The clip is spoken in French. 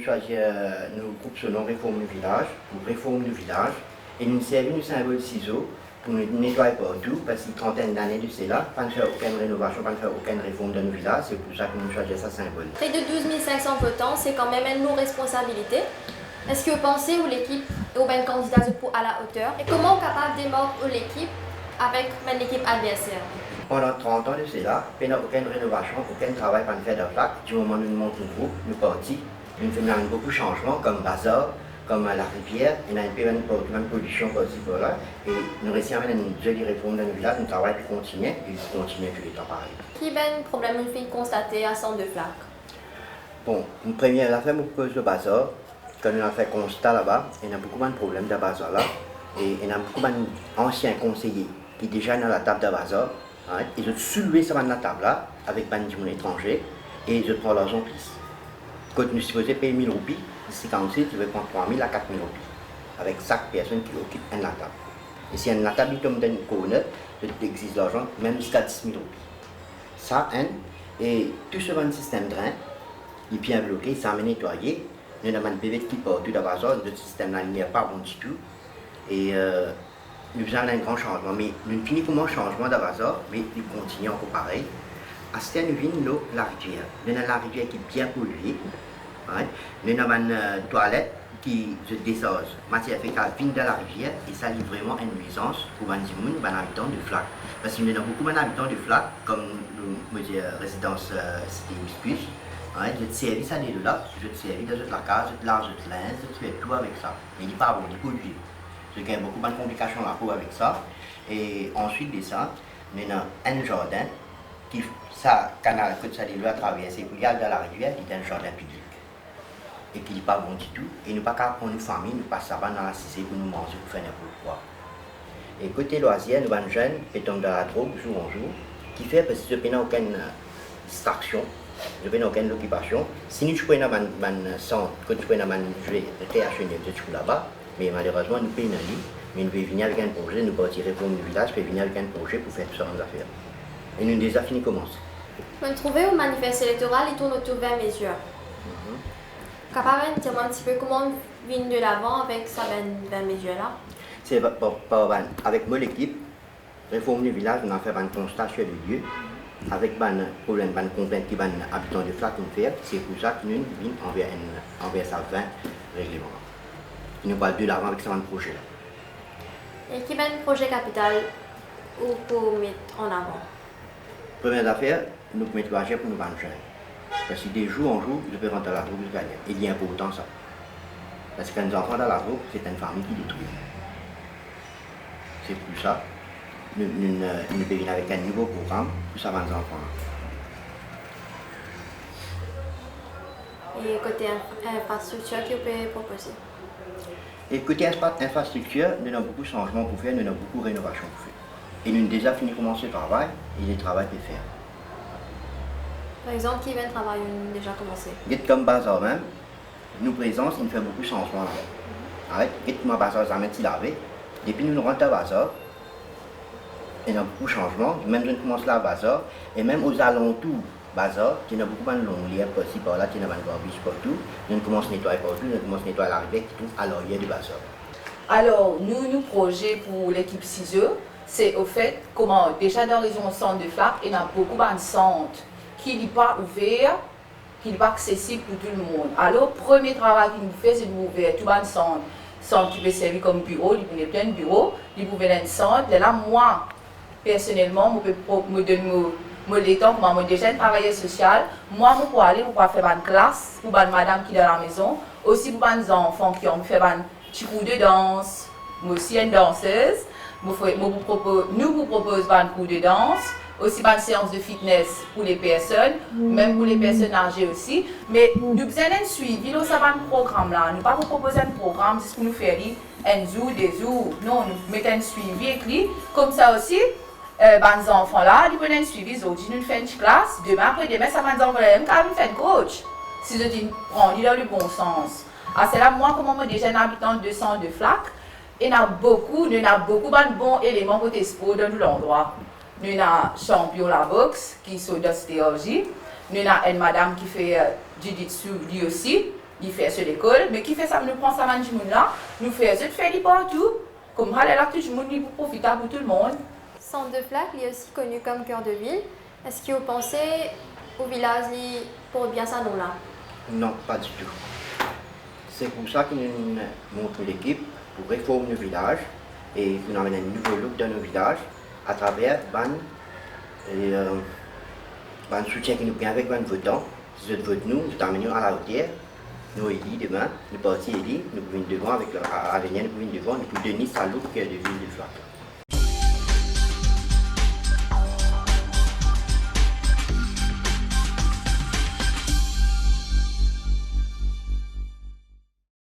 choisi nos groupes selon Réforme du village, ou Réforme du village, et nous servons le symbole ciseau pour nous nettoyer partout, parce qu'une trentaine d'années de cela, pas de faire aucune rénovation, pas de faire aucune réforme de nos villages, c'est pour ça que nous choisissons ce symbole. Près de 12 500 votants, c'est quand même une lourde responsabilité. Est-ce que vous pensez que l'équipe est bien candidat à la hauteur? Et comment vous êtes capable de démarrer l'équipe avec l'équipe adversaire? Pendant 30 ans de cela, il n'y a aucune rénovation, aucun travail pour faire de plaque. Du moment où nous montons le groupe, nous partis, nous faisons beaucoup de changements, comme Bazar, comme la rivière, il y a une pollution par-ci par-là, et nous réussissons à faire une jolie réforme dans nos villages, nous travaillons pour continuer, et nous continuons tous les temps pareil. Quel est le problème que vous constatez à Centre de Flac? Bon, une première affaire, nous pose le Bazar. Quand nous avons fait constat là-bas, il y a beaucoup de problèmes de Bazar là, et il y a beaucoup d'anciens conseillers qui sont déjà dans la table de Bazar. Hein, ils ont soulevé sur la table là, avec des gens étrangers, et ils ont pris l'argent plus. Quand nous supposons payer 1000 roupies, ici quand tu veux prendre 3000 à 4000 roupies, avec chaque personne qui occupe une la table. Et si une la table tombe dans une corner, tu exige l'argent, même jusqu'à 10 000 roupies. Ça, hein, et tout ce système drain, il est bien bloqué, ça m'a nettoyé. Nous avons un bébé qui part tout d'abord, notre système là n'est pas bon du tout. Et nous faisons un grand changement, mais nous finissons comme un changement d'abord, mais nous continuons encore pareil. À ce nous venons la rivière. Nous avons la rivière qui est bien polluée. Hein. Nous avons une toilette qui se désose. Matière fécale vient de la rivière et ça livre vraiment une nuisance pour les habitants de Flac. Parce que nous avons beaucoup d'habitants de Flac, comme nous résidence cité Mispus. Ouais, je te servis ça de là, je te servis dans la case, je te lave, je te linge, je te fais tout avec ça. Mais il n'est pas bon, il est pollué. Je gagne beaucoup de complications à la peau avec ça. Et ensuite de ça, nous avons un jardin qui, ça, canal que ça doit traverser pour y aller dans la rivière, il est un jardin public. Et qui n'est pas bon du tout. Et nous ne pouvons pas prendre une famille, nous passons ça dans la cité pour nous manger, pour faire n'importe quoi. Et côté loisir, nous avons un jeune qui tombe dans la drogue jour en jour, qui fait parce que je n'ai aucune distraction. Je n'ai aucune occupation. Si nous jouons dans un centre, quand nous jouons dans un jeu réactionnaire, nous jouons là-bas, mais malheureusement nous payons une vie, mais nous pouvons venir avec un projet, nous partirons pour le village, nous venir avec un projet pour faire toutes sortes d'affaires. Et nous déjà fini commencer. Vous trouvez au manifeste électoral, il tourne autour vers mesures. Capable de dire un petit peu comment on vient de l'avant avec ça, vers mesures-là? C'est avec mon équipe, réforme du village, on a fait un constat sur le lieu. Avec un problème, une complainte qui les habitants de Flac nous faire, c'est pour ça que nous venons envers ça 20 règlements. Nous parlons de l'avant avec ce projet. Et quel est le projet capital pour mettre en avant? Première affaire, nous mettons l'argent pour nous vendre jeunes. Parce que de jour en jour, je peux rentrer dans la troupe de gagner. Il y a important ça. Parce qu'un enfant dans la troupe, c'est une famille qui détruit. C'est pour ça. Nous venons avec un nouveau programme pour ça, les enfants. Et côté infrastructure, qu'est-ce que vous pouvez proposer? Et côté infrastructure, nous avons beaucoup de changements pour faire, nous avons beaucoup de rénovations pour faire. Et nous avons déjà fini de commencer le travail, et le travail peut faire. Par exemple, qui vient de travailler déjà commencé? Comme Bazar même, nous présence, il fait beaucoup de changements là. Comme Bazar, ça m'a lavé. Depuis nous rentrons à Bazar, il y a beaucoup de changements, même je commence là à Bazar, et même aux alentours Bazar, il y a beaucoup de longueurs par-ci par-là, il y a des garbage partout, nous commençons à nettoyer partout, nous commençons à nettoyer la rivière qui trouve à l'arrière du Bazar. Alors, nous projet pour l'équipe 6E, c'est au fait comment, déjà dans les centres de Flac, il y a beaucoup de centres qui n'est pas ouverts, qui n'est pas accessible pour tout le monde. Alors, le premier travail qu'il nous fait, c'est d'ouvrir tout le centre. Centre qui peut servir comme bureau, il peut y plein de bureaux, il peut ouvrir un centre. Et là, moi, personnellement, je peux me donner le temps pour moi déjà un travailleur social. Moi, je peux aller pour faire une classe pour une madame qui est dans la maison, aussi pour les enfants qui ont fait un petit cours de danse, moi aussi une danseuse. Nous vous proposons un cours de danse, aussi une séance de fitness pour les personnes, même pour les personnes âgées aussi. Mais nous avons besoin d'un suivi, nous avons un programme là. Nous ne pouvons pas vous proposer un programme, c'est ce que nous faisons, un jour, des jours. Non, nous mettons un suivi écrit. Comme ça aussi, les enfants là, ils veulent un suivi, ils nous faisons une classe, demain après-demain, ça va nous envoyer même faire un coach. Si je dis, prends-le dans le bon sens. Ah, c'est là, moi, comme on est déjà un habitant de centre de Flac, il y a beaucoup de bons éléments pour t'exposer dans tout l'endroit. Nous avons champion la boxe qui sont dans cette théologie. Nous avons une madame qui fait jiu-jitsu lui aussi. il fait sur l'école, mais qui fait ça, nous prend ça man du monde là, nous faisons faire partout, comme ça là tout le monde est profitable pour tout le monde. Centre de Flac il est aussi connu comme cœur de ville. Est-ce que vous pensez au village pour bien ça nom là? Non, pas du tout. C'est pour ça que nous montrons l'équipe pour réformer nos villages et nous amener un nouveau look dans nos villages à travers le soutien que nous prenons avec les votants. Si vous votez nous amenons à la hauteur. Nous élus demain, nous partis élus, nous pouvons devant avec l'avenir, nous pouvons devant, nous pouvons donner sa look de ville de Flac.